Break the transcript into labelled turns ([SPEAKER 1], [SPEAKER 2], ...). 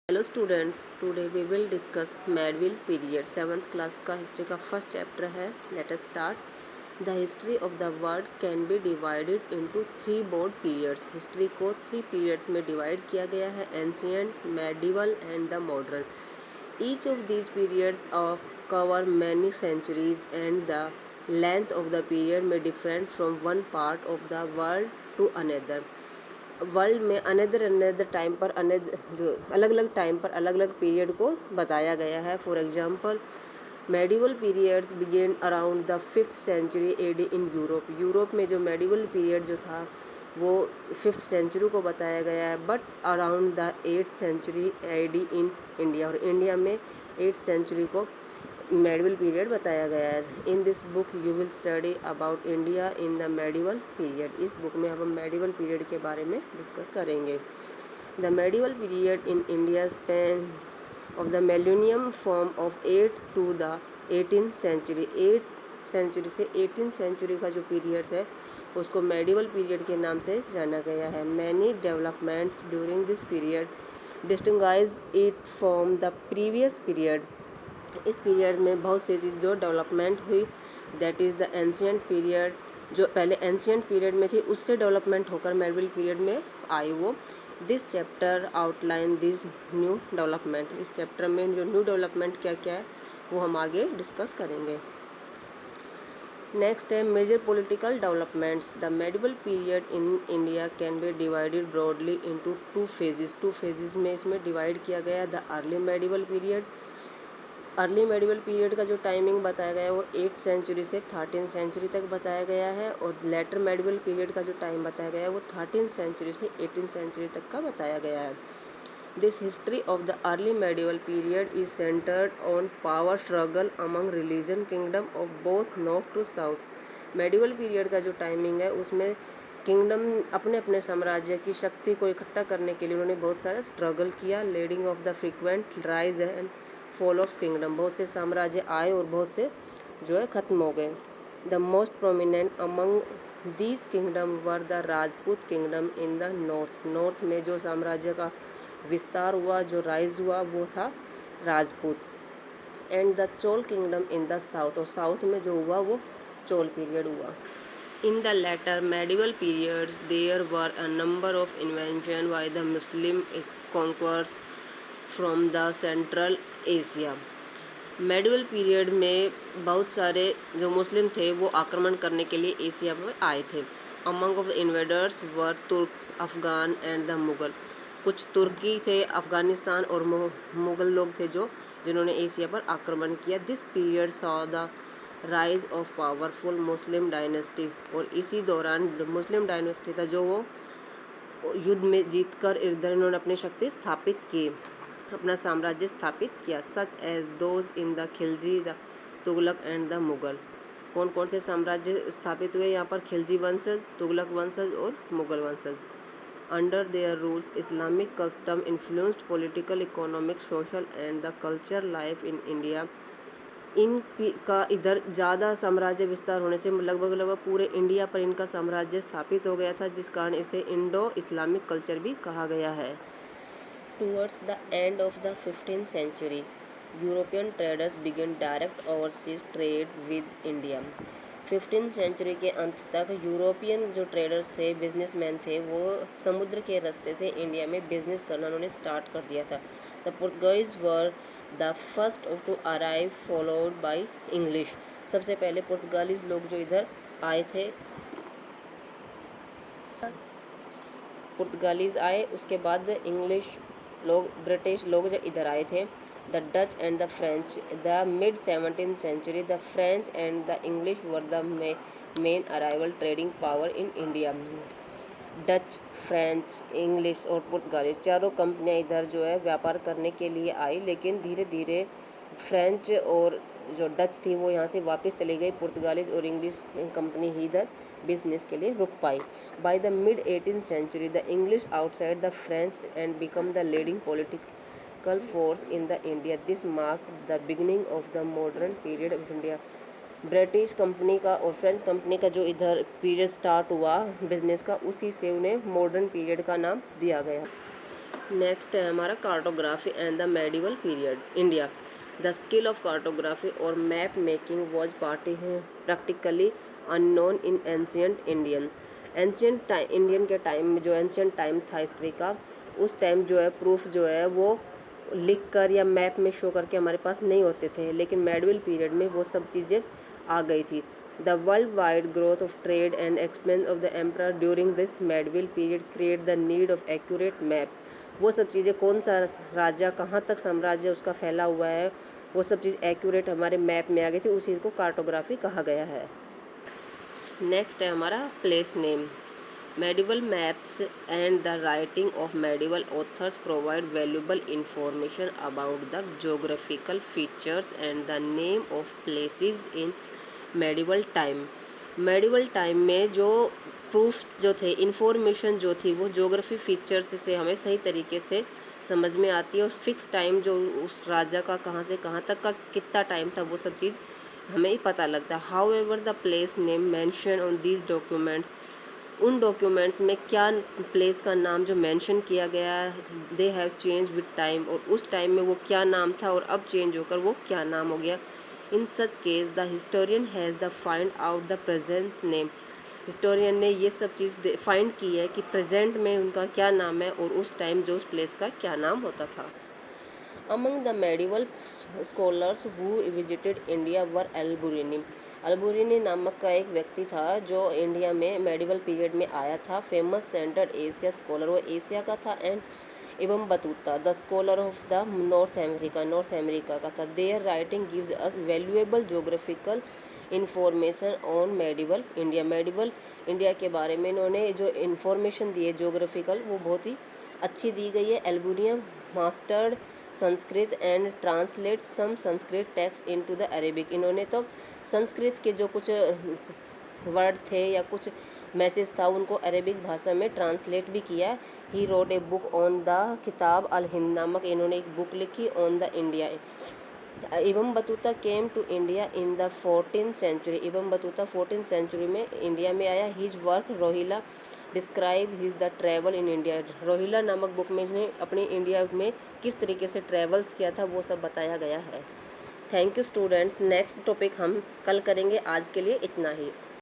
[SPEAKER 1] Hello students, today we will discuss medieval period. 7th class का history का first chapter है। Let us start. The history of the world can be divided into 3 broad periods. History को 3 periods में divide किया गया है, ancient, medieval and the modern. Each of these periods cover many centuries and the length of the period में different from one part of the world to another. World में another time पर अलग अलग time पर अलग अलग period को बताया गया है। For example, medieval periods begin around the 5th century AD in Europe. Europe में जो मेडिवल पीरियड जो था वो 5th सेंचुरी को बताया गया है, but around the 8th century AD in India, और इंडिया में 8th सेंचुरी को मेडिवल पीरियड बताया गया है। In this book you will study about India in the medieval period. इस बुक में हम मेडिवल पीरियड के बारे में डिस्कस करेंगे। The medieval period in India spans of the millennium form of 8th to the 18th century. 8th century से 18th century का जो पीरियड्स है उसको मेडिवल पीरियड के नाम से जाना गया है। Many developments during this period distinguish it from the previous period. इस पीरियड में बहुत सी चीज़ जो डेवलपमेंट हुई, that is the ancient period. जो पहले एंशिएंट पीरियड में थी उससे डेवलपमेंट होकर मेडिवल पीरियड में आई वो। This chapter outline this new development. इस चैप्टर में जो न्यू डेवलपमेंट क्या क्या है वो हम आगे डिस्कस करेंगे। नेक्स्ट है major political developments. The medieval period in India can be divided broadly into 2 phases. 2 phases में इसमें डिवाइड किया गया। The early medieval period, early medieval period का जो टाइमिंग बताया गया है वो 8th सेंचुरी से 13th सेंचुरी तक बताया गया है, और लेटर मेडिवल पीरियड का जो टाइम बताया गया है वो 13th सेंचुरी से 18th सेंचुरी तक का बताया गया है। This history of the early medieval period is centred on power struggle among religion kingdom of both north to south. Medieval period का जो टाइमिंग है उसमें किंगडम अपने अपने साम्राज्य की शक्ति को इकट्ठा करने के लिए उन्होंने बहुत सारा स्ट्रगल किया। Leading of the frequent rise and fall of kingdom, बहुत से साम्राज्य आए और बहुत से जो है ख़त्म हो गए। The most prominent among these kingdom were the Rajput kingdom in the north. North में जो साम्राज्य का विस्तार हुआ, जो राइज हुआ, वो था Rajput. And the Chola kingdom in the south, और साउथ में जो हुआ वो चोल पीरियड हुआ। In the later medieval periods, there were a number of invasions by the Muslim conquerors from the Central Asia. Medieval period में बहुत सारे जो मुस्लिम थे वो आक्रमण करने के लिए एशिया में आए थे। Among of the invaders were Turks, Afghan and the Mughal. कुछ तुर्की थे, अफ़गानिस्तान और मुग़ल लोग थे जो जिन्होंने एशिया पर आक्रमण किया। This period saw the rise of powerful Muslim dynasty, और इसी दौरान मुस्लिम डायनेस्टी था जो वो युद्ध में जीतकर इधर इन्होंने अपनी शक्ति स्थापित की, अपना साम्राज्य स्थापित किया। Such as those in the Khilji, the Tughlaq and the Mughal. कौन कौन से साम्राज्य स्थापित हुए यहाँ पर? खिलजी वंशज, तुगलक वंशज और मुग़ल वंशज। Under their rules Islamic custom influenced political, economic, social and the culture life in India. इनका इधर ज़्यादा साम्राज्य विस्तार होने से लगभग पूरे इंडिया पर इनका साम्राज्य स्थापित हो गया था, जिस कारण इसे इंडो इस्लामिक कल्चर भी कहा गया है। Towards the end of the 15th century, European traders begin direct overseas trade with India. 15th century के अंत तक यूरोपियन जो ट्रेडर्स थे, बिजनेसमैन थे, वो समुद्र के रास्ते से इंडिया में बिजनेस करना उन्होंने स्टार्ट कर दिया था। The Portuguese were the first to arrive followed by English. सबसे पहले पुर्तगालीज लोग जो इधर आए थे, पुर्तगालीज आए, उसके बाद इंग्लिश लोग, ब्रिटिश लोग जो इधर आए थे। The Dutch and the French, the mid 17th century, the French and the English were the main arrival trading power in India. Dutch, French, English और पुर्तगालीज चारों कंपनियां इधर जो है व्यापार करने के लिए आई, लेकिन धीरे धीरे फ्रेंच और जो डच थी वो यहाँ से वापस चली गई। पुर्तगालीज और इंग्लिश कंपनी ही इधर बिजनेस के लिए रुक पाई। By the mid 18th century, the English outside the French and become the leading political force in the India. This mark the beginning of the modern period of India. British company का और French company का जो इधर period start हुआ business का, उसी से उन्हें मॉडर्न पीरियड का नाम दिया गया। नेक्स्ट है हमारा cartography and the medieval period India. The skill of cartography और map making was practically unknown in ancient Indian. Ancient Indian के टाइम में जो एंशियंट टाइम था हिस्ट्री का, उस टाइम जो है प्रूफ जो है वो लिख कर या मैप में शो करके हमारे पास नहीं होते थे, लेकिन मेडिवल पीरियड में वो सब चीज़ें आ गई थी। The world wide growth of trade and expense of the emperor during this medieval period create the need of accurate map. वो सब चीज़ें कौन सा राजा कहाँ तक साम्राज्य उसका फैला हुआ है, वो सब चीज़ एक्यूरेट हमारे मैप में आ गई थी, उस चीज़ को कार्टोग्राफी कहा गया है। नेक्स्ट है हमारा place name. Medieval maps and the writing of medieval authors provide valuable information about the geographical features and the name of places in medieval time. Medieval time में जो प्रूफ जो थे, इंफॉर्मेशन जो थी, वो ज्योग्राफी फीचर्स से हमें सही तरीके से समझ में आती है, और फिक्स टाइम जो उस राजा का कहाँ से कहाँ तक का कितना टाइम था वो सब चीज़ हमें ही पता लगता है। How ever the place name mention on these documents, उन डॉक्यूमेंट्स में क्या प्लेस का नाम जो मेंशन किया गया है, they have change with time, और उस टाइम में वो क्या नाम था और अब चेंज होकर वो क्या नाम हो गया। In such case the historian has the find out the presents name. Historian ने ये सब चीज़ फाइंड की है कि प्रेजेंट में उनका क्या नाम है और उस टाइम जो उस प्लेस का क्या नाम होता था। Among the medieval scholars who visited India were Alberuni. Alberuni नामक का एक व्यक्ति था जो इंडिया में मेडिवल पीरियड में आया था। फेमस सेंट्रल एशिया स्कॉलर, वो एशिया का था। एंड एवं Battuta the scholar of the north America का था। There writing gives us valuable geographical information on medieval India. Medieval India के बारे में इन्होंने जो इन्फॉर्मेशन दी है जोग्राफिकल, वो बहुत ही अच्छी दी गई है। Alberuni mastered Sanskrit and translate some Sanskrit text into the Arabic. इन्होंने तो संस्कृत के जो कुछ वर्ड थे या कुछ मैसेज था उनको अरेबिक भाषा में ट्रांसलेट भी किया। He wrote a book on the Kitab al Hind नामक इन्होंने एक बुक लिखी on the India. Ibn Battuta came to India in the 14th century. Ibn Battuta 14th century में इंडिया में आया। His work Rihla describe his the travel in India. Rihla नामक book में इसने अपनी इंडिया में किस तरीके से ट्रैवल्स किया था वो सब बताया गया है। Thank you students. Next topic हम कल करेंगे, आज के लिए इतना ही।